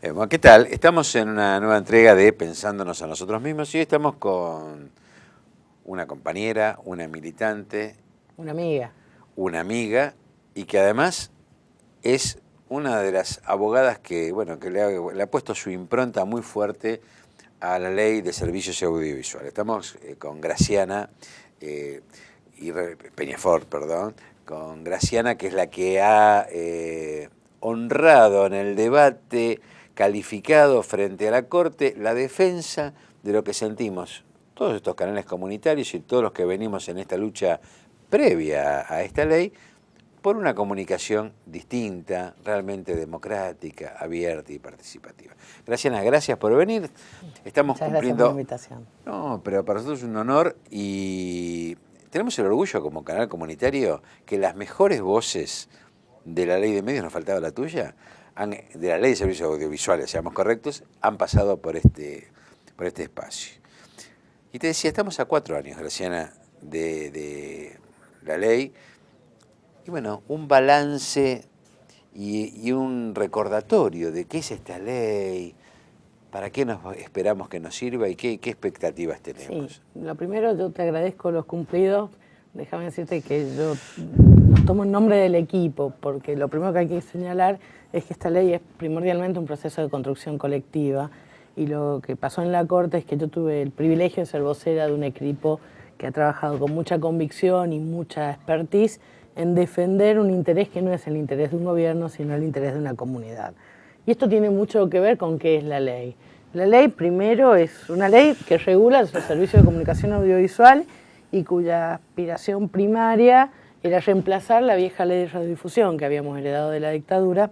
Bueno, ¿qué tal? Estamos en una nueva entrega de Pensándonos a nosotros mismos y hoy estamos con una compañera, una militante, Una amiga. una amiga y que además es una de las abogadas que, bueno, que le ha puesto su impronta muy fuerte a la ley de servicios audiovisuales. Estamos con Graciana Peñafort, perdón, con Graciana, que es la que ha honrado en el debate calificado frente a la Corte la defensa de lo que sentimos todos estos canales comunitarios y todos los que venimos en esta lucha previa a esta ley por una comunicación distinta, realmente democrática, abierta y participativa. Graciana, gracias por venir. Estamos Muchas cumpliendo... gracias por la invitación. No, pero para nosotros es un honor y tenemos el orgullo como canal comunitario que las mejores voces de la ley de medios, nos faltaba la tuya, de la ley de servicios audiovisuales, seamos correctos, han pasado por este espacio. Y te decía, estamos a 4 años, Graciana, de la ley. Y bueno, un balance y un recordatorio de qué es esta ley, para qué nos esperamos que nos sirva y qué expectativas tenemos. Sí, lo primero, yo te agradezco los cumplidos. Déjame decirte que yo los tomo en nombre del equipo, porque lo primero que hay que señalar es que esta ley es primordialmente un proceso de construcción colectiva, y lo que pasó en la Corte es que yo tuve el privilegio de ser vocera de un equipo que ha trabajado con mucha convicción y mucha expertise en defender un interés que no es el interés de un gobierno, sino el interés de una comunidad. Y esto tiene mucho que ver con qué es la ley. La ley, primero, es una ley que regula los servicios de comunicación audiovisual y cuya aspiración primaria era reemplazar la vieja ley de radiodifusión que habíamos heredado de la dictadura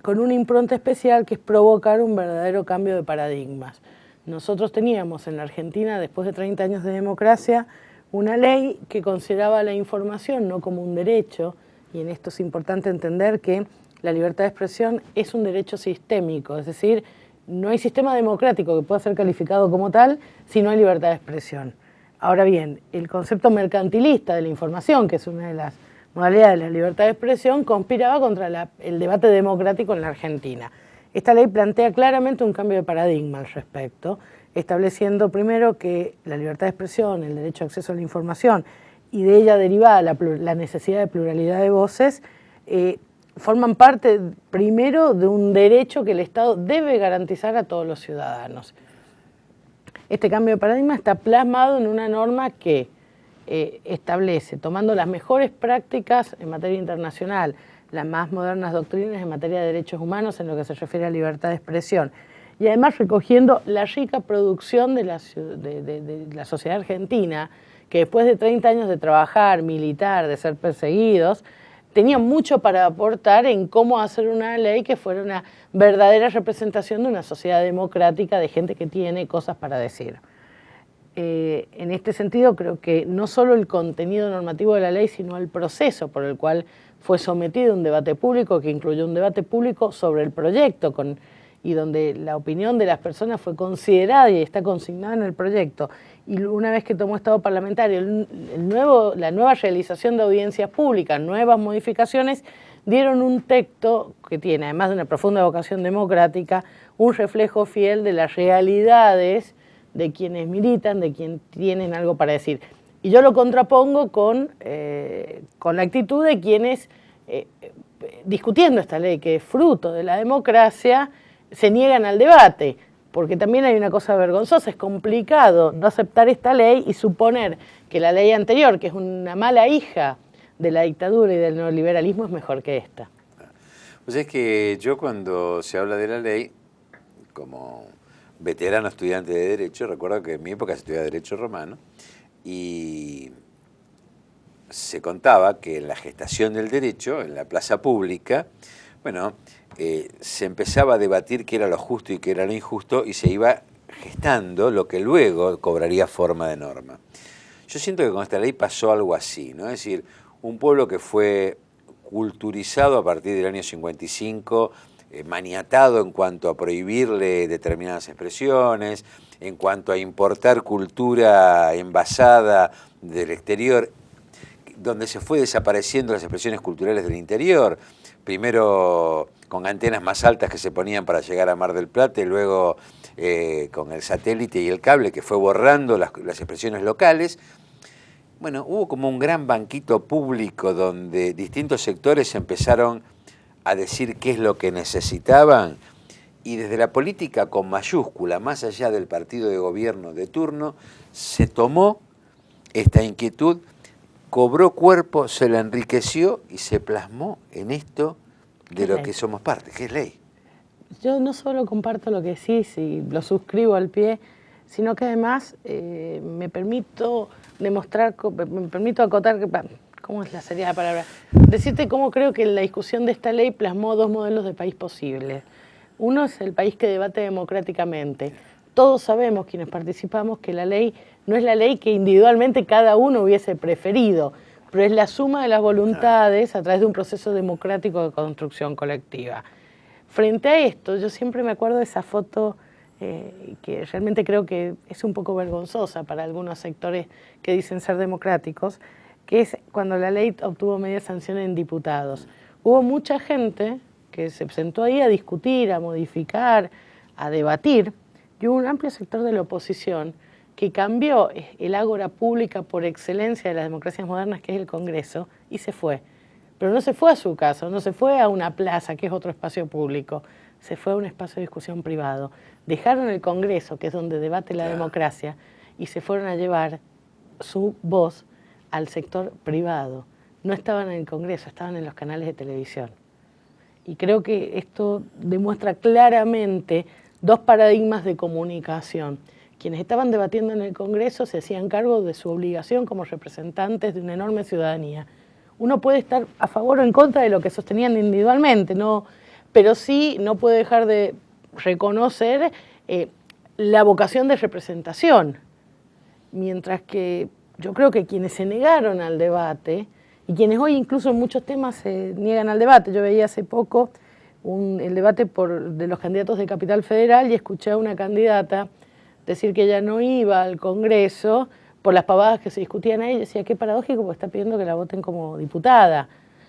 con una impronta especial que es provocar un verdadero cambio de paradigmas. Nosotros teníamos en la Argentina, después de 30 años de democracia, una ley que consideraba la información no como un derecho, y en esto es importante entender que la libertad de expresión es un derecho sistémico, es decir, no hay sistema democrático que pueda ser calificado como tal si no hay libertad de expresión. Ahora bien, el concepto mercantilista de la información, que es una de las modalidades de la libertad de expresión, conspiraba contra el debate democrático en la Argentina. Esta ley plantea claramente un cambio de paradigma al respecto, estableciendo primero que la libertad de expresión, el derecho a acceso a la información y de ella derivada la necesidad de pluralidad de voces, forman parte primero de un derecho que el Estado debe garantizar a todos los ciudadanos. Este cambio de paradigma está plasmado en una norma que establece, tomando las mejores prácticas en materia internacional, las más modernas doctrinas en materia de derechos humanos en lo que se refiere a libertad de expresión, y además recogiendo la rica producción de la sociedad argentina, que después de 30 años de trabajar, militar, de ser perseguidos, tenían mucho para aportar en cómo hacer una ley que fuera una verdadera representación de una sociedad democrática, de gente que tiene cosas para decir. En este sentido, creo que no solo el contenido normativo de la ley, sino el proceso por el cual fue sometido a un debate público, que incluyó un debate público sobre el proyecto, y donde la opinión de las personas fue considerada y está consignada en el proyecto. Y una vez que tomó estado parlamentario, la nueva realización de audiencias públicas, nuevas modificaciones, dieron un texto que tiene, además de una profunda vocación democrática, un reflejo fiel de las realidades de quienes militan, de quienes tienen algo para decir. Y yo lo contrapongo con la actitud de quienes, discutiendo esta ley, que es fruto de la democracia, se niegan al debate, porque también hay una cosa vergonzosa, es complicado no aceptar esta ley y suponer que la ley anterior, que es una mala hija de la dictadura y del neoliberalismo, es mejor que esta. Pues es que yo cuando se habla de la ley, como veterano estudiante de Derecho, recuerdo que en mi época se estudiaba Derecho Romano, y se contaba que en la gestación del derecho, en la plaza pública, bueno, se empezaba a debatir qué era lo justo y qué era lo injusto y se iba gestando lo que luego cobraría forma de norma. Yo siento que con esta ley pasó algo así, ¿no? Es decir, un pueblo que fue culturizado a partir del año 55, maniatado en cuanto a prohibirle determinadas expresiones, en cuanto a importar cultura envasada del exterior, donde se fue desapareciendo las expresiones culturales del interior, primero con antenas más altas que se ponían para llegar a Mar del Plata y luego con el satélite y el cable que fue borrando las expresiones locales. Bueno, hubo como un gran banquito público donde distintos sectores empezaron a decir qué es lo que necesitaban y desde la política con mayúscula, más allá del partido de gobierno de turno, se tomó esta inquietud, cobró cuerpo, se la enriqueció y se plasmó en esto de lo que somos parte, que es ley. Yo no solo comparto lo que decís y lo suscribo al pie, sino que además me permito demostrar, me permito acotar, ¿cómo es la serie de palabras? Decirte cómo creo que la discusión de esta ley plasmó dos modelos de país posibles. Uno es el país que debate democráticamente. Todos sabemos, quienes participamos, que la ley no es la ley que individualmente cada uno hubiese preferido, pero es la suma de las voluntades a través de un proceso democrático de construcción colectiva. Frente a esto, yo siempre me acuerdo de esa foto que realmente creo que es un poco vergonzosa para algunos sectores que dicen ser democráticos, que es cuando la ley obtuvo media sanción en diputados. Hubo mucha gente que se presentó ahí a discutir, a modificar, a debatir, y hubo un amplio sector de la oposición que cambió el ágora pública por excelencia de las democracias modernas, que es el Congreso, y se fue. Pero no se fue a su casa, no se fue a una plaza, que es otro espacio público, se fue a un espacio de discusión privado. Dejaron el Congreso, que es donde debate la democracia, y se fueron a llevar su voz al sector privado. No estaban en el Congreso, estaban en los canales de televisión. Y creo que esto demuestra claramente dos paradigmas de comunicación. Quienes estaban debatiendo en el Congreso se hacían cargo de su obligación como representantes de una enorme ciudadanía. Uno puede estar a favor o en contra de lo que sostenían individualmente, no, pero sí no puede dejar de reconocer la vocación de representación. Mientras que yo creo que quienes se negaron al debate, y quienes hoy incluso en muchos temas se niegan al debate, yo veía hace poco el debate de los candidatos de Capital Federal y escuché a una candidata decir que ella no iba al Congreso por las pavadas que se discutían ahí. Yo decía, qué paradójico, porque está pidiendo que la voten como diputada.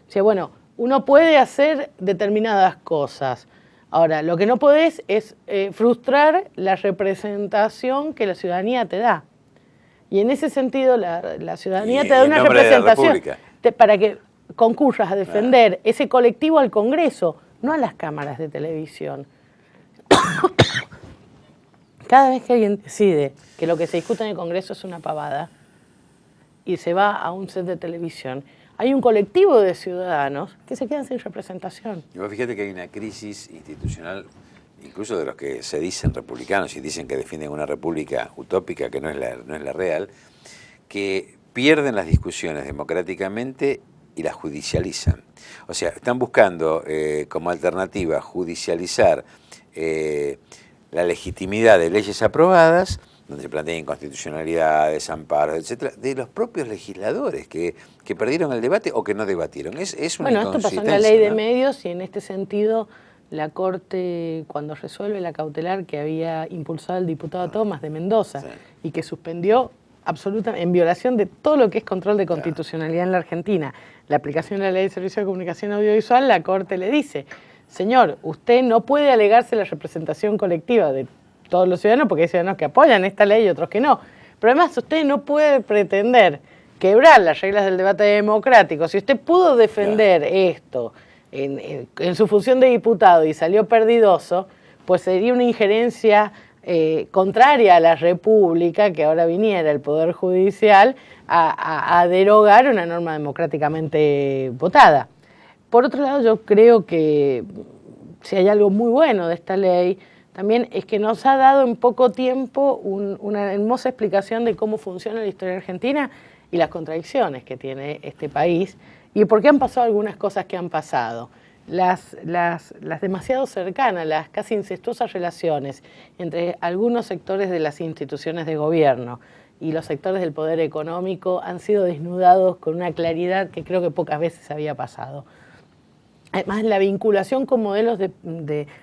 O sea, bueno, uno puede hacer determinadas cosas. Ahora, lo que no podés es frustrar la representación que la ciudadanía te da. Y en ese sentido, la ciudadanía te da una representación para que concurras a defender ese colectivo al Congreso, no a las cámaras de televisión. Cada vez que alguien decide que lo que se discute en el Congreso es una pavada y se va a un set de televisión, hay un colectivo de ciudadanos que se quedan sin representación. Y vos fíjate que hay una crisis institucional, incluso de los que se dicen republicanos y dicen que defienden una república utópica que no es la real, que pierden las discusiones democráticamente y las judicializan. O sea, están buscando como alternativa judicializar la legitimidad de leyes aprobadas, donde se plantean inconstitucionalidades, amparos, etcétera, de los propios legisladores que perdieron el debate o que no debatieron. Es una Bueno, esto pasó en la ley de medios y en este sentido la Corte, cuando resuelve la cautelar que había impulsado el diputado Tomás de Mendoza y que suspendió absolutamente, en violación de todo lo que es control de constitucionalidad en la Argentina, la aplicación de la Ley de Servicio de Comunicación Audiovisual, la Corte le dice, señor, usted no puede alegarse la representación colectiva de todos los ciudadanos, porque hay ciudadanos que apoyan esta ley y otros que no. Pero además usted no puede pretender quebrar las reglas del debate democrático. Si usted pudo defender esto en su función de diputado y salió perdidoso, pues sería una injerencia contraria a la República, que ahora viniera el Poder Judicial a derogar una norma democráticamente votada. Por otro lado, yo creo que si hay algo muy bueno de esta ley, también es que nos ha dado en poco tiempo una hermosa explicación de cómo funciona la historia argentina y las contradicciones que tiene este país y por qué han pasado algunas cosas que han pasado. Las demasiado cercanas, las casi incestuosas relaciones entre algunos sectores de las instituciones de gobierno y los sectores del poder económico han sido desnudados con una claridad que creo que pocas veces había pasado. Además, la vinculación con modelos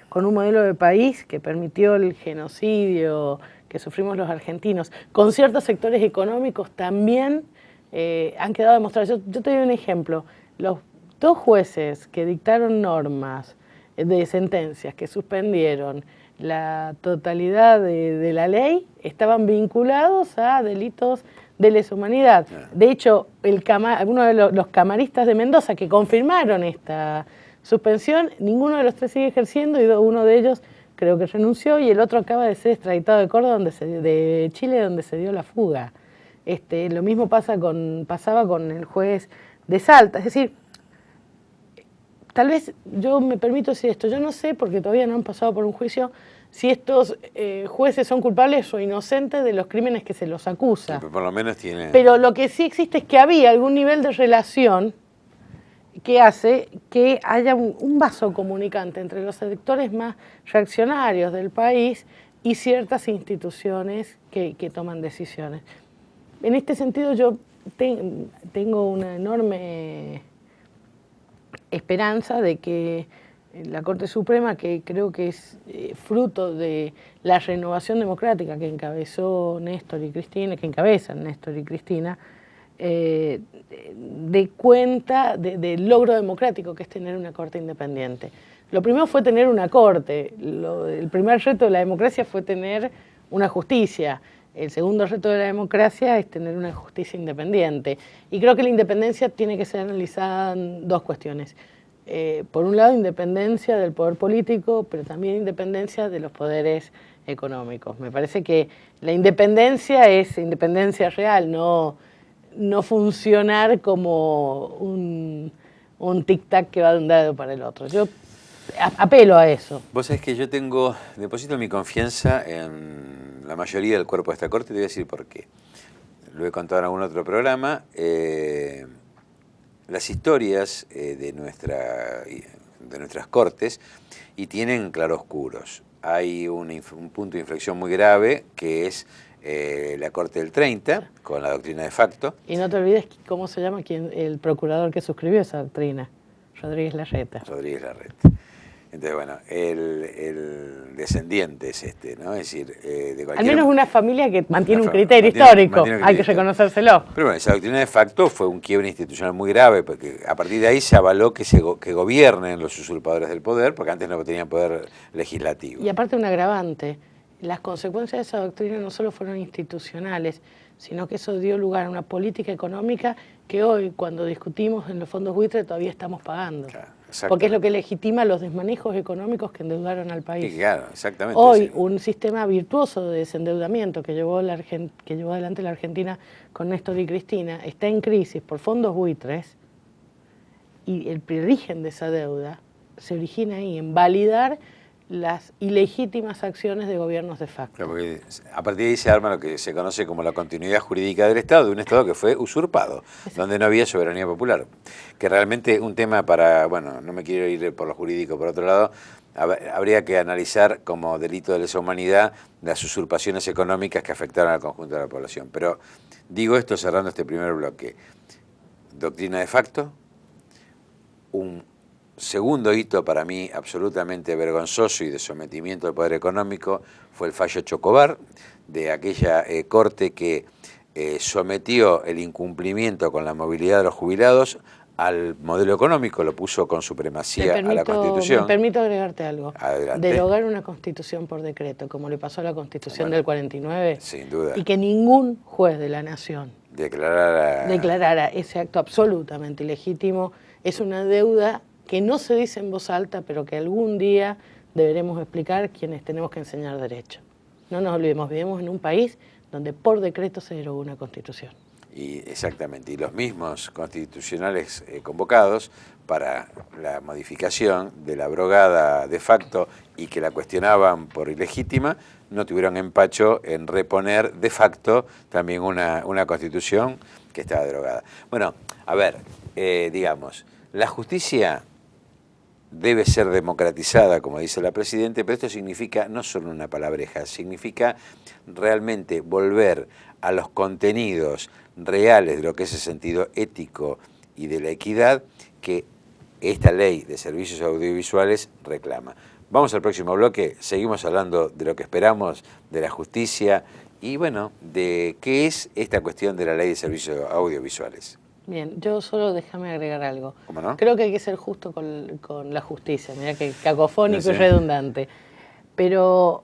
con un modelo de país que permitió el genocidio que sufrimos los argentinos, con ciertos sectores económicos también han quedado demostrados. Yo te doy un ejemplo. Los 2 jueces que dictaron normas de sentencias que suspendieron la totalidad de la ley estaban vinculados a delitos de lesa humanidad. De hecho, uno de los camaristas de Mendoza que confirmaron esta suspensión, ninguno de los 3 sigue ejerciendo y uno de ellos creo que renunció y el otro acaba de ser extraditado de Córdoba, de Chile, donde se dio la fuga. Lo mismo pasaba con el juez de Salta. Es decir, tal vez yo me permito decir esto, yo no sé, porque todavía no han pasado por un juicio, si estos jueces son culpables o inocentes de los crímenes que se los acusa. Pero por lo menos tiene... Pero lo que sí existe es que había algún nivel de relación que hace que haya un vaso comunicante entre los sectores más reaccionarios del país y ciertas instituciones que toman decisiones. En este sentido yo tengo una enorme esperanza de que la Corte Suprema, que creo que es fruto de la renovación democrática que encabezan Néstor y Cristina, dé cuenta del logro democrático que es tener una Corte independiente. Lo primero fue tener una Corte, el primer reto de la democracia fue tener una justicia. El segundo reto de la democracia es tener una justicia independiente. Y creo que la independencia tiene que ser analizada en 2 cuestiones. Por un lado, independencia del poder político, pero también independencia de los poderes económicos. Me parece que la independencia es independencia real, no funcionar como un tic-tac que va de un lado para el otro. Yo apelo a eso. Vos sabés que yo deposito mi confianza en la mayoría del cuerpo de esta Corte, te voy a decir por qué. Lo he contado en algún otro programa. Las historias de nuestras Cortes y tienen claroscuros. Hay un punto de inflexión muy grave que es la Corte del 30, con la doctrina de facto. Y no te olvides cómo se llama el procurador que suscribió esa doctrina, Rodríguez Larreta. Rodríguez Larreta. Entonces, bueno, el descendiente es ¿no? Es decir, de cualquier... Al menos una familia que mantiene un criterio histórico, hay que reconocérselo. Pero bueno, esa doctrina de facto fue un quiebre institucional muy grave, porque a partir de ahí se avaló que gobiernen los usurpadores del poder, porque antes no tenían poder legislativo. Y aparte un agravante, las consecuencias de esa doctrina no solo fueron institucionales, sino que eso dio lugar a una política económica que hoy, cuando discutimos en los fondos buitre, todavía estamos pagando. Claro, porque es lo que legitima los desmanejos económicos que endeudaron al país. Sí, claro, exactamente. Hoy, sí. Un sistema virtuoso de desendeudamiento que llevó adelante la Argentina con Néstor y Cristina está en crisis por fondos buitres y el origen de esa deuda se origina ahí, en validar las ilegítimas acciones de gobiernos de facto. Claro, porque a partir de ahí se arma lo que se conoce como la continuidad jurídica del Estado, de un Estado que fue usurpado, donde no había soberanía popular. Que realmente un tema bueno, no me quiero ir por lo jurídico, por otro lado, habría que analizar como delito de lesa humanidad las usurpaciones económicas que afectaron al conjunto de la población. Pero digo esto cerrando este primer bloque. Doctrina de facto, un segundo hito para mí absolutamente vergonzoso y de sometimiento al poder económico fue el fallo Chocobar, de aquella corte que sometió el incumplimiento con la movilidad de los jubilados al modelo económico, lo puso con supremacía a la Constitución. Me permito agregarte algo. Adelante. Derogar una Constitución por decreto, como le pasó a la Constitución del 49, sin duda. Y que ningún juez de la Nación declarara ese acto absolutamente ilegítimo, es una deuda que no se dice en voz alta, pero que algún día deberemos explicar quienes tenemos que enseñar derecho. No nos olvidemos, vivimos en un país donde por decreto se derogó una Constitución. Exactamente, y los mismos constitucionales convocados para la modificación de la abrogada de facto y que la cuestionaban por ilegítima, no tuvieron empacho en reponer de facto también una Constitución que estaba derogada. Bueno, a ver, digamos, la justicia debe ser democratizada, como dice la Presidenta, pero esto significa no solo una palabreja, significa realmente volver a los contenidos reales de lo que es el sentido ético y de la equidad que esta ley de servicios audiovisuales reclama. Vamos al próximo bloque, seguimos hablando de lo que esperamos de la justicia y bueno, de qué es esta cuestión de la ley de servicios audiovisuales. Bien, yo solo déjame agregar algo. ¿Cómo no? Creo que hay que ser justo con la justicia, mira que cacofónico No sé. y redundante, pero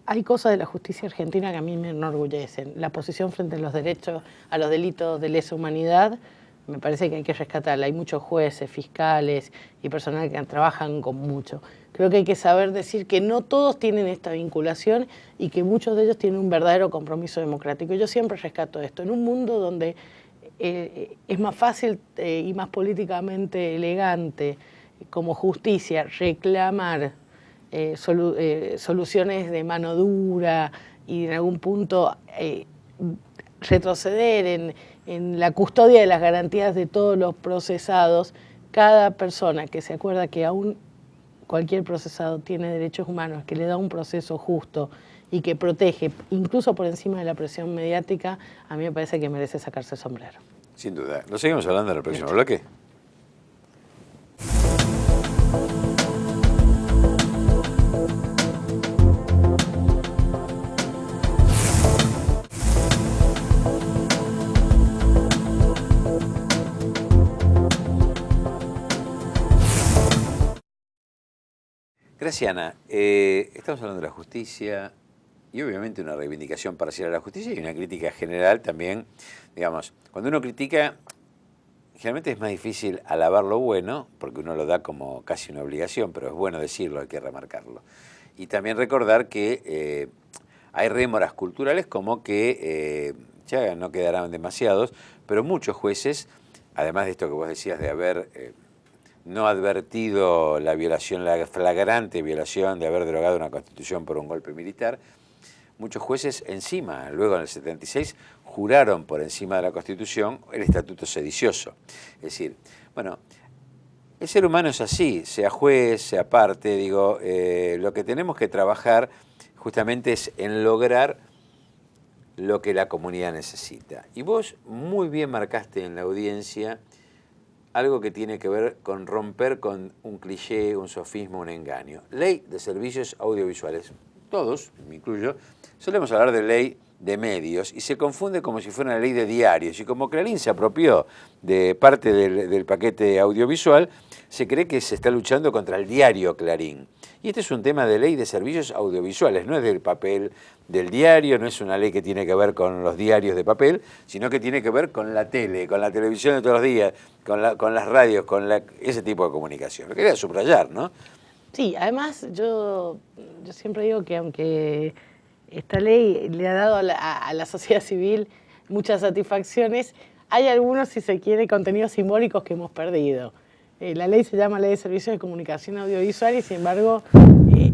hay cosas de la justicia argentina que a mí me enorgullecen. La posición frente a los derechos, a los delitos de lesa humanidad, me parece que hay que rescatarla. Hay muchos jueces, fiscales y personal que trabajan con mucho. Creo que hay que saber decir que no todos tienen esta vinculación y que muchos de ellos tienen un verdadero compromiso democrático. Yo siempre rescato esto. En un mundo donde es más fácil y más políticamente elegante como justicia reclamar soluciones de mano dura y en algún punto retroceder en la custodia de las garantías de todos los procesados. Cada persona que se acuerda que aún cualquier procesado tiene derechos humanos, que le da un proceso justo y que protege, incluso por encima de la presión mediática, a mí me parece que merece sacarse el sombrero. Sin duda. Lo seguimos hablando en el próximo bloque. Graciana, estamos hablando de la justicia y obviamente una reivindicación parcial a la justicia y una crítica general también. Digamos, cuando uno critica, generalmente es más difícil alabar lo bueno, porque uno lo da como casi una obligación, pero es bueno decirlo, hay que remarcarlo. Y también recordar que hay rémoras culturales como que ya no quedarán demasiados, pero muchos jueces, además de esto que vos decías de haber no advertido la violación, la flagrante violación de haber derogado una constitución por un golpe militar, muchos jueces encima, luego en el 76, juraron por encima de la Constitución el estatuto sedicioso. Es decir, bueno, el ser humano es así, sea juez, sea parte, digo, lo que tenemos que trabajar justamente es en lograr lo que la comunidad necesita. Y vos muy bien marcaste en la audiencia algo que tiene que ver con romper con un cliché, un sofisma, un engaño. Ley de servicios audiovisuales. Todos, me incluyo, solemos hablar de ley de medios y se confunde como si fuera una ley de diarios. Y como Clarín se apropió de parte del paquete audiovisual, se cree que se está luchando contra el diario Clarín. Y este es un tema de ley de servicios audiovisuales, no es del papel del diario, no es una ley que tiene que ver con los diarios de papel, sino que tiene que ver con la tele, con la televisión de todos los días, con las radios, con ese tipo de comunicación. Lo quería subrayar, ¿no? Sí, además yo siempre digo que aunque esta ley le ha dado a la sociedad civil muchas satisfacciones, hay algunos, si se quiere, contenidos simbólicos que hemos perdido. La ley se llama Ley de Servicios de Comunicación Audiovisual y, sin embargo,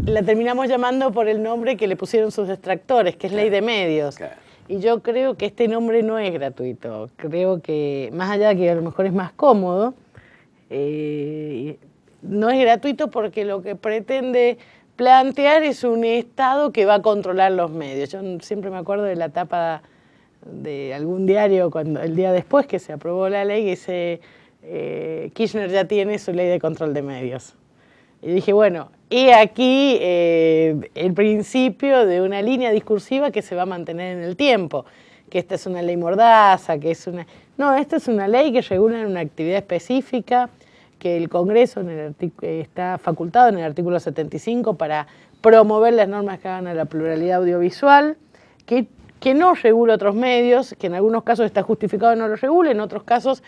la terminamos llamando por el nombre que le pusieron sus detractores, que es Ley de Medios. Claro. Y yo creo que este nombre no es gratuito. Creo que, más allá de que a lo mejor es más cómodo, no es gratuito porque lo que pretende plantear es un Estado que va a controlar los medios. Yo siempre me acuerdo de la tapa de algún diario, cuando el día después que se aprobó la ley, que dice Kirchner ya tiene su ley de control de medios. Y dije, bueno, y aquí el principio de una línea discursiva que se va a mantener en el tiempo, que esta es una ley mordaza, que es una... No, esta es una ley que regula una actividad específica, que el Congreso está facultado en el artículo 75 para promover las normas que hagan a la pluralidad audiovisual, que no regula otros medios, que en algunos casos está justificado y no lo regula, en otros casos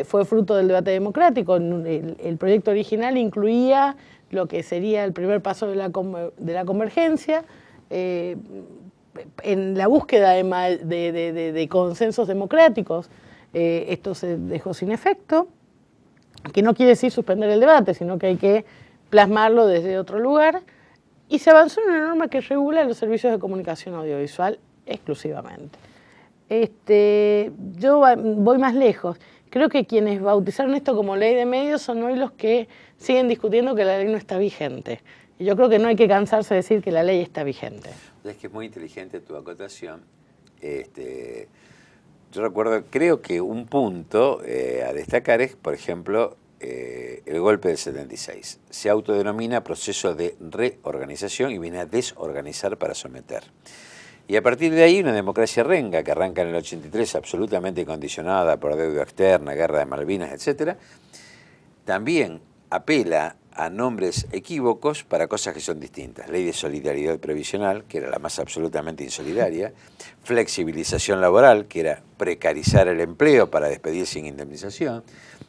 fue fruto del debate democrático. El proyecto original incluía lo que sería el primer paso de la convergencia, en la búsqueda de consensos democráticos. Esto se dejó sin efecto, que no quiere decir suspender el debate, sino que hay que plasmarlo desde otro lugar, y se avanzó en una norma que regula los servicios de comunicación audiovisual exclusivamente. Yo voy más lejos. Creo que quienes bautizaron esto como ley de medios son hoy los que siguen discutiendo que la ley no está vigente. Y yo creo que no hay que cansarse de decir que la ley está vigente. Es que es muy inteligente tu acotación. Yo recuerdo, creo que un punto a destacar es, por ejemplo, el golpe del 76. Se autodenomina proceso de reorganización y viene a desorganizar para someter. Y a partir de ahí una democracia renga que arranca en el 83 absolutamente condicionada por deuda externa, guerra de Malvinas, etcétera, también apela a nombres equívocos para cosas que son distintas. Ley de solidaridad previsional, que era la más absolutamente insolidaria, flexibilización laboral, que era precarizar el empleo para despedir sin indemnización.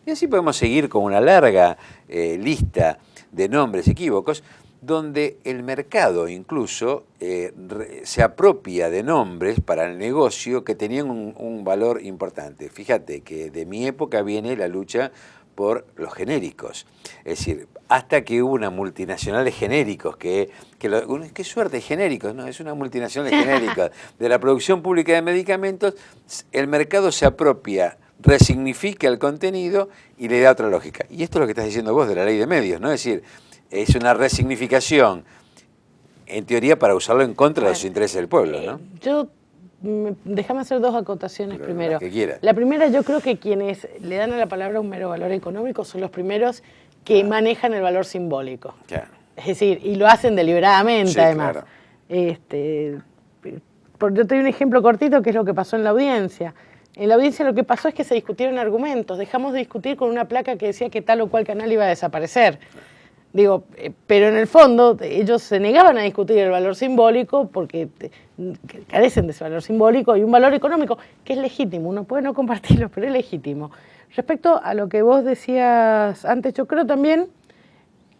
Y así podemos seguir con una larga lista de nombres equívocos, donde el mercado incluso se apropia de nombres para el negocio que tenían un valor importante. Fíjate que de mi época viene la lucha por los genéricos. Es decir, hasta que hubo una multinacional de genéricos, qué suerte de genéricos, ¿no? Es una multinacional de genéricos. De la producción pública de medicamentos, el mercado se apropia, resignifica el contenido y le da otra lógica. Y esto es lo que estás diciendo vos de la ley de medios, ¿no? Es decir, es una resignificación, en teoría, para usarlo en contra de los intereses del pueblo, ¿no? Déjame hacer dos acotaciones primero. Las que quieras. La primera, yo creo que quienes le dan a la palabra un mero valor económico son los primeros que manejan el valor simbólico. Claro. Es decir, y lo hacen deliberadamente, Sí, además. Claro. Yo te doy un ejemplo cortito, que es lo que pasó en la audiencia. En la audiencia lo que pasó es que se discutieron argumentos. Dejamos de discutir con una placa que decía que tal o cual canal iba a desaparecer. Digo, pero en el fondo ellos se negaban a discutir el valor simbólico porque carecen de ese valor simbólico y un valor económico que es legítimo. Uno puede no compartirlo, pero es legítimo. Respecto a lo que vos decías antes, yo creo también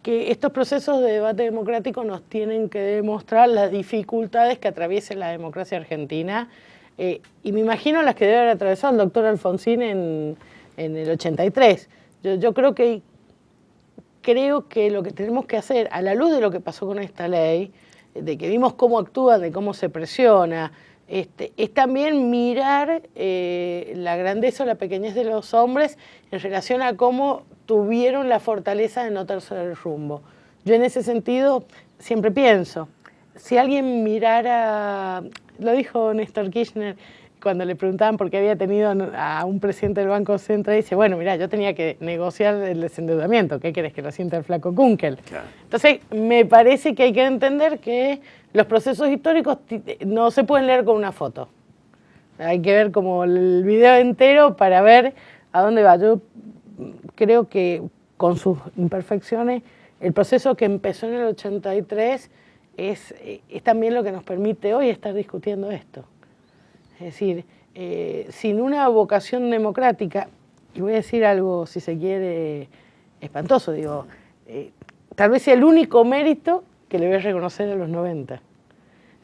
que estos procesos de debate democrático nos tienen que demostrar las dificultades que atraviesa la democracia argentina y me imagino las que debe haber atravesado el doctor Alfonsín en el 83. Yo creo que lo que tenemos que hacer, a la luz de lo que pasó con esta ley, de que vimos cómo actúa, de cómo se presiona, es también mirar la grandeza o la pequeñez de los hombres en relación a cómo tuvieron la fortaleza de no torcer el rumbo. Yo en ese sentido siempre pienso, si alguien mirara, lo dijo Néstor Kirchner, cuando le preguntaban por qué había tenido a un presidente del Banco Central, dice, bueno, mira, yo tenía que negociar el desendeudamiento, ¿qué querés que lo sienta el flaco Kunkel? Claro. Entonces, me parece que hay que entender que los procesos históricos no se pueden leer con una foto. Hay que ver como el video entero para ver a dónde va. Yo creo que con sus imperfecciones, el proceso que empezó en el 83 es también lo que nos permite hoy estar discutiendo esto. Es decir, sin una vocación democrática, y voy a decir algo, si se quiere, espantoso, digo, tal vez sea el único mérito que le voy a reconocer a los 90.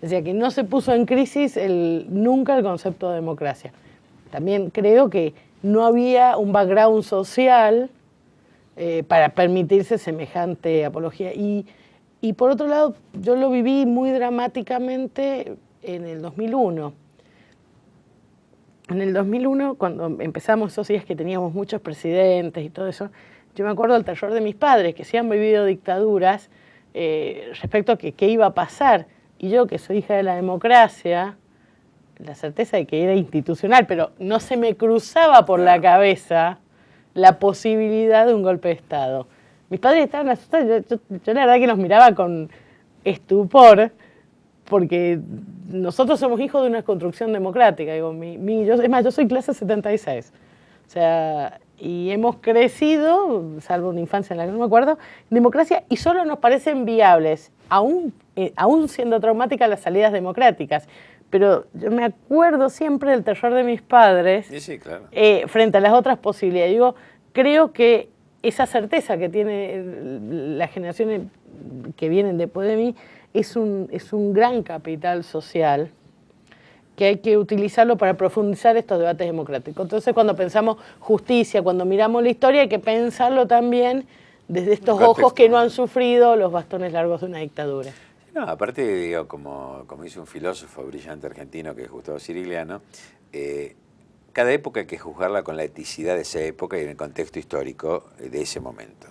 O sea, que no se puso en crisis nunca el concepto de democracia. También creo que no había un background social para permitirse semejante apología. Y por otro lado, yo lo viví muy dramáticamente en el 2001. En el 2001, cuando empezamos esos días que teníamos muchos presidentes y todo eso, yo me acuerdo del terror de mis padres, que sí han vivido dictaduras, respecto a qué iba a pasar. Y yo, que soy hija de la democracia, la certeza de que era institucional, pero no se me cruzaba por la cabeza la posibilidad de un golpe de Estado. Mis padres estaban asustados, yo la verdad que los miraba con estupor, porque nosotros somos hijos de una construcción democrática. Digo, es más, yo soy clase 76. O sea, y hemos crecido, salvo una infancia en la que no me acuerdo, en democracia, y solo nos parecen viables, aún siendo traumáticas las salidas democráticas. Pero yo me acuerdo siempre del terror de mis padres sí, claro. Frente a las otras posibilidades. Digo, creo que esa certeza que tiene las generaciones que vienen después de mí es un gran capital social que hay que utilizarlo para profundizar estos debates democráticos. Entonces, cuando pensamos justicia, cuando miramos la historia, hay que pensarlo también desde estos ojos que no han sufrido los bastones largos de una dictadura. No, aparte, digo, como dice un filósofo brillante argentino que es Gustavo Sirigliano, cada época hay que juzgarla con la eticidad de esa época y en el contexto histórico de ese momento.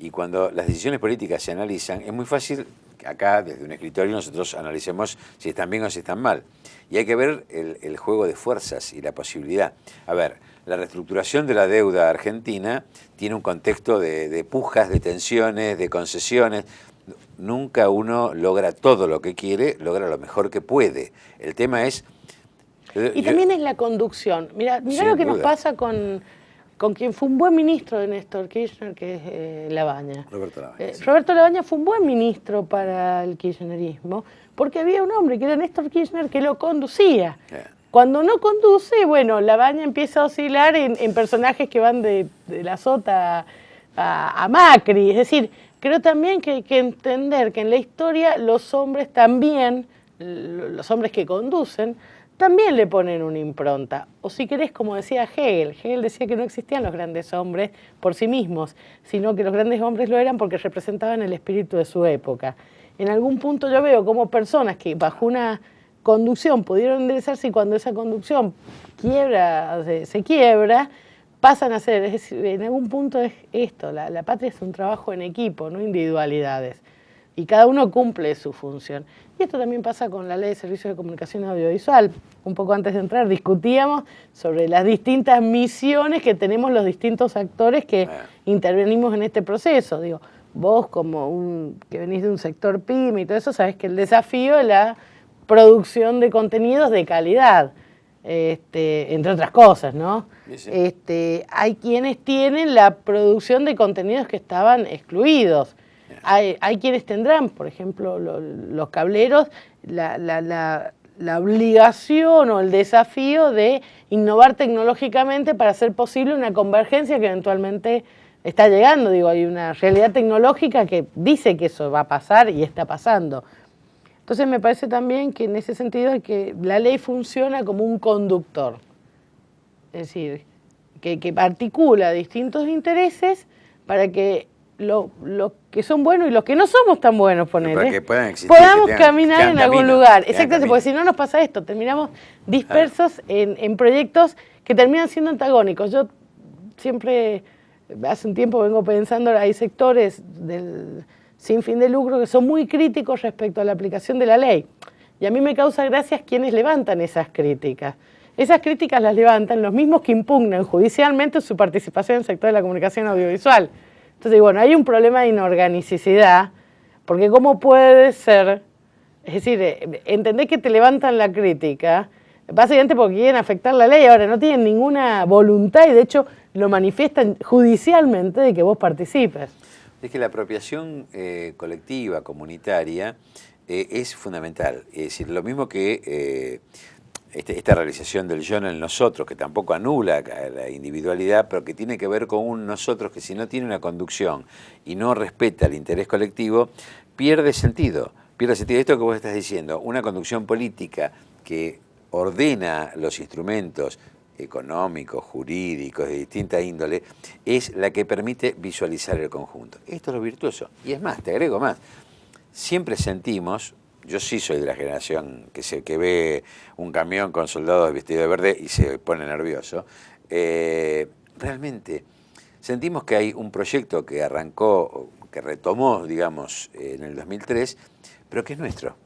Y cuando las decisiones políticas se analizan, es muy fácil que acá, desde un escritorio, nosotros analicemos si están bien o si están mal. Y hay que ver el juego de fuerzas y la posibilidad. A ver, la reestructuración de la deuda argentina tiene un contexto de pujas, de tensiones, de concesiones. nunca uno logra todo lo que quiere, logra lo mejor que puede. El tema es... Y también es la conducción. Mira lo que nos pasa con quien fue un buen ministro de Néstor Kirchner, que es Labaña. Roberto Labaña. Sí. Roberto Labaña fue un buen ministro para el kirchnerismo, porque había un hombre que era Néstor Kirchner que lo conducía. Cuando no conduce, bueno, Labaña empieza a oscilar en personajes que van de la Sota a Macri. Es decir, creo también que hay que entender que en la historia los hombres también, los hombres que conducen, también le ponen una impronta. O si querés, como decía Hegel decía que no existían los grandes hombres por sí mismos, sino que los grandes hombres lo eran porque representaban el espíritu de su época. En algún punto yo veo como personas que bajo una conducción pudieron enderezarse y cuando esa conducción se quiebra, pasan a ser, es decir, en algún punto es esto, la patria es un trabajo en equipo, no individualidades. Y cada uno cumple su función. Y esto también pasa con la Ley de Servicios de Comunicación Audiovisual. Un poco antes de entrar discutíamos sobre las distintas misiones que tenemos los distintos actores que intervenimos en este proceso. Digo, vos como que venís de un sector pyme y todo eso, sabés que el desafío es la producción de contenidos de calidad, entre otras cosas, ¿no? Sí. Hay quienes tienen la producción de contenidos que estaban excluidos. Hay quienes tendrán, por ejemplo, los cableros, la obligación o el desafío de innovar tecnológicamente para hacer posible una convergencia que eventualmente está llegando. Digo, hay una realidad tecnológica que dice que eso va a pasar y está pasando. Entonces me parece también que en ese sentido es que la ley funciona como un conductor. Es decir, que articula distintos intereses para que los que son buenos y los que no somos tan buenos, para que puedan existir, podamos caminar en algún lugar. Exactamente, porque si no nos pasa esto, terminamos dispersos en proyectos que terminan siendo antagónicos. Yo siempre, hace un tiempo vengo pensando, hay sectores del sin fin de lucro que son muy críticos respecto a la aplicación de la ley. Y a mí me causa gracia quienes levantan esas críticas. Esas críticas las levantan los mismos que impugnan judicialmente su participación en el sector de la comunicación audiovisual. Entonces, bueno, hay un problema de inorganicidad, porque ¿cómo puede ser? Es decir, entendés que te levantan la crítica, básicamente porque quieren afectar la ley, ahora no tienen ninguna voluntad y de hecho lo manifiestan judicialmente de que vos participes. Es que la apropiación colectiva, comunitaria, es fundamental. Es decir, lo mismo que esta realización del yo en el nosotros, que tampoco anula la individualidad, pero que tiene que ver con un nosotros que si no tiene una conducción y no respeta el interés colectivo, pierde sentido. Pierde sentido esto que vos estás diciendo, una conducción política que ordena los instrumentos económicos, jurídicos, de distinta índole, es la que permite visualizar el conjunto. Esto es lo virtuoso. Y es más, te agrego más, siempre sentimos, yo sí soy de la generación que ve un camión con soldados vestidos de verde y se pone nervioso, realmente sentimos que hay un proyecto que arrancó, que retomó, digamos, en el 2003, pero que es nuestro.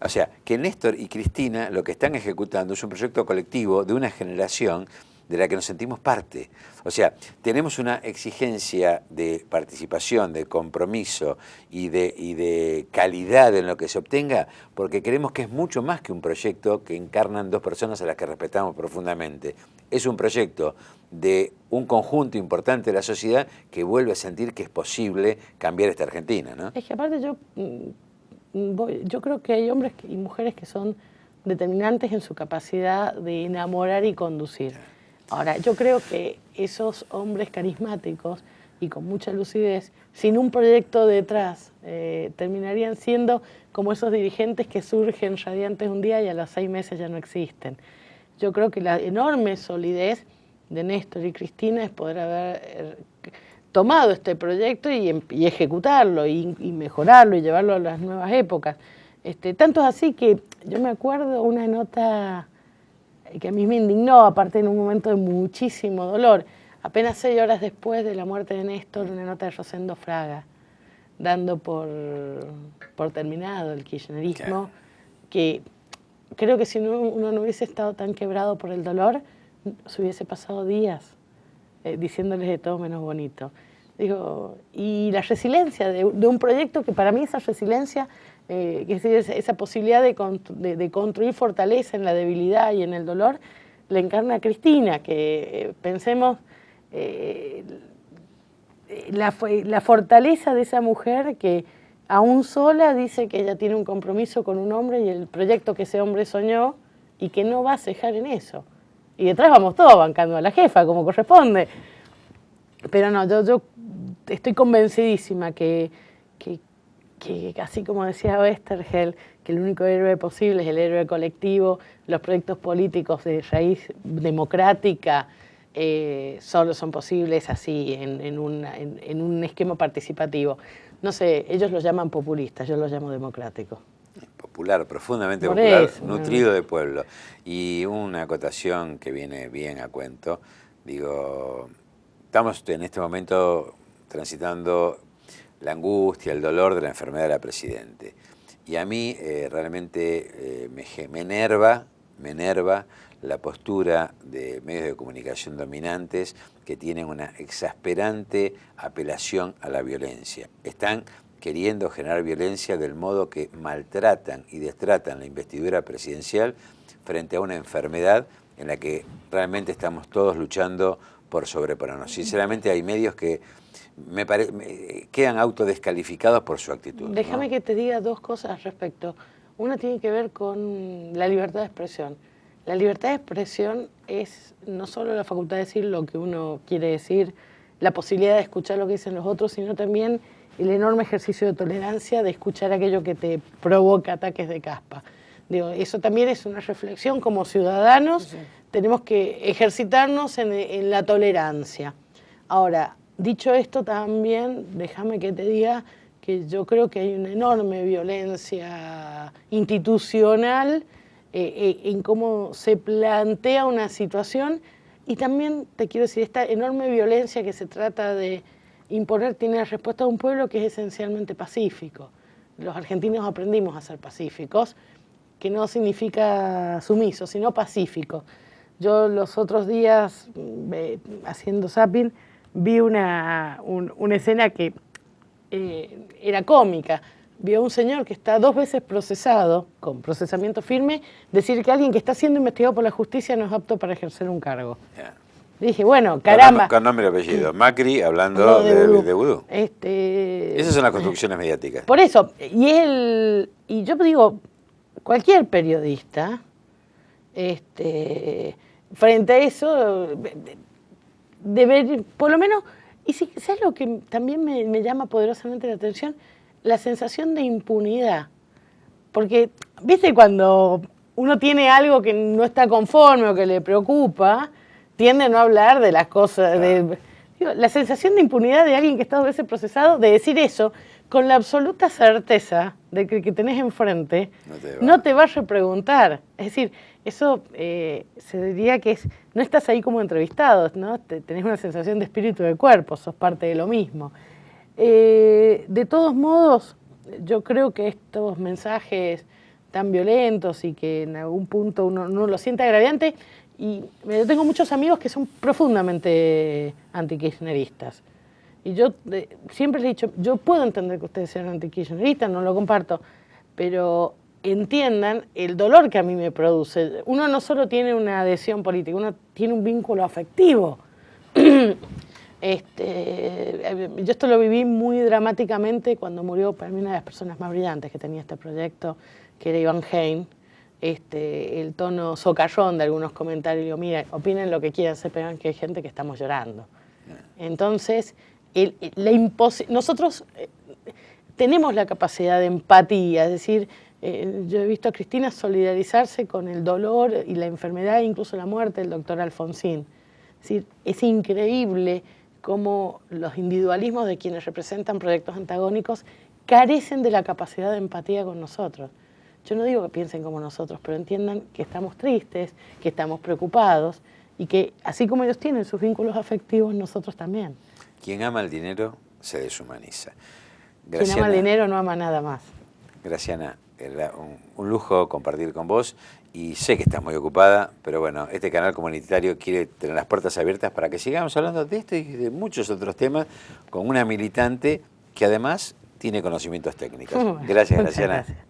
O sea, que Néstor y Cristina lo que están ejecutando es un proyecto colectivo de una generación de la que nos sentimos parte. O sea, tenemos una exigencia de participación, de compromiso y de calidad en lo que se obtenga, porque creemos que es mucho más que un proyecto que encarnan dos personas a las que respetamos profundamente. Es un proyecto de un conjunto importante de la sociedad que vuelve a sentir que es posible cambiar esta Argentina, ¿no? Es que aparte yo creo que hay hombres y mujeres que son determinantes en su capacidad de enamorar y conducir. Ahora, yo creo que esos hombres carismáticos y con mucha lucidez, sin un proyecto detrás, terminarían siendo como esos dirigentes que surgen radiantes un día y a los 6 meses ya no existen. Yo creo que la enorme solidez de Néstor y Cristina es poder haber tomado este proyecto y ejecutarlo y mejorarlo y llevarlo a las nuevas épocas. Tanto es así que yo me acuerdo una nota que a mí me indignó, aparte en un momento de muchísimo dolor, apenas 6 horas después de la muerte de Néstor, una nota de Rosendo Fraga, dando por terminado el kirchnerismo, que creo que si uno no hubiese estado tan quebrado por el dolor, se hubiese pasado días diciéndoles de todo menos bonito. Digo, y la resiliencia de un proyecto que para mí esa resiliencia, que es decir, esa posibilidad de construir fortaleza en la debilidad y en el dolor, le encarna a Cristina, que pensemos la fortaleza de esa mujer que aún sola dice que ella tiene un compromiso con un hombre y el proyecto que ese hombre soñó y que no va a cejar en eso. Y detrás vamos todos bancando a la jefa, como corresponde. Pero no, yo estoy convencidísima que así como decía Oesterheld, que el único héroe posible es el héroe colectivo, los proyectos políticos de raíz democrática solo son posibles así, en un esquema participativo. No sé, ellos lo llaman populistas, yo lo llamo democrático. Popular, profundamente Por popular, eso, nutrido de pueblo. Y una acotación que viene bien a cuento, digo, estamos en este momento transitando la angustia, el dolor de la enfermedad de la Presidente. Y a mí realmente me enerva la postura de medios de comunicación dominantes que tienen una exasperante apelación a la violencia. Están queriendo generar violencia del modo que maltratan y destratan la investidura presidencial frente a una enfermedad en la que realmente estamos todos luchando por sobreponernos. Sinceramente hay medios que quedan autodescalificados por su actitud. Déjame ¿no? que te diga dos cosas al respecto. Una tiene que ver con la libertad de expresión. La libertad de expresión es no solo la facultad de decir lo que uno quiere decir, la posibilidad de escuchar lo que dicen los otros, sino también el enorme ejercicio de tolerancia de escuchar aquello que te provoca ataques de caspa. Digo, eso también es una reflexión como ciudadanos, sí. Tenemos que ejercitarnos en la tolerancia. Ahora, dicho esto también, déjame que te diga que yo creo que hay una enorme violencia institucional en cómo se plantea una situación y también te quiero decir, esta enorme violencia que se trata de imponer tiene la respuesta de un pueblo que es esencialmente pacífico. Los argentinos aprendimos a ser pacíficos, que no significa sumisos, sino pacíficos. Yo los otros días, haciendo zapping, vi una escena que era cómica. Vi a un señor que está 2 veces procesado, con procesamiento firme, decir que alguien que está siendo investigado por la justicia no es apto para ejercer un cargo. Yeah. Dije, bueno, caramba. Con nombre y apellido. Macri hablando de vudú. Esas son las construcciones mediáticas. Por eso, y yo digo, cualquier periodista, frente a eso, por lo menos, y si ¿sabes lo que también me llama poderosamente la atención? La sensación de impunidad. Porque, viste, cuando uno tiene algo que no está conforme o que le preocupa, tiende a no hablar de las cosas. Claro. La sensación de impunidad de alguien que está 2 veces procesado, de decir eso, con la absoluta certeza de que el que tenés enfrente no te va a repreguntar. Es decir, eso se diría que no estás ahí como entrevistado, ¿no? Tenés una sensación de espíritu de cuerpo, sos parte de lo mismo. De todos modos, yo creo que estos mensajes tan violentos y que en algún punto uno lo siente agraviante, y yo tengo muchos amigos que son profundamente antikirchneristas. Y yo siempre les he dicho, yo puedo entender que ustedes sean antikirchneristas, no lo comparto, pero entiendan el dolor que a mí me produce. Uno no solo tiene una adhesión política, uno tiene un vínculo afectivo. Yo esto lo viví muy dramáticamente cuando murió para mí una de las personas más brillantes que tenía este proyecto, que era Iván Hein. El tono socarrón de algunos comentarios, digo, mira, opinen lo que quieran, sepan que hay gente que estamos llorando. Entonces, nosotros tenemos la capacidad de empatía, es decir, yo he visto a Cristina solidarizarse con el dolor y la enfermedad, incluso la muerte del doctor Alfonsín. Es decir, es increíble cómo los individualismos de quienes representan proyectos antagónicos carecen de la capacidad de empatía con nosotros. Yo no digo que piensen como nosotros, pero entiendan que estamos tristes, que estamos preocupados y que así como ellos tienen sus vínculos afectivos, nosotros también. Quien ama el dinero se deshumaniza. Graciana, quien ama el dinero no ama nada más. Graciana, era un lujo compartir con vos y sé que estás muy ocupada, pero bueno, este canal comunitario quiere tener las puertas abiertas para que sigamos hablando de esto y de muchos otros temas con una militante que además tiene conocimientos técnicos. Gracias, Graciana. Gracias.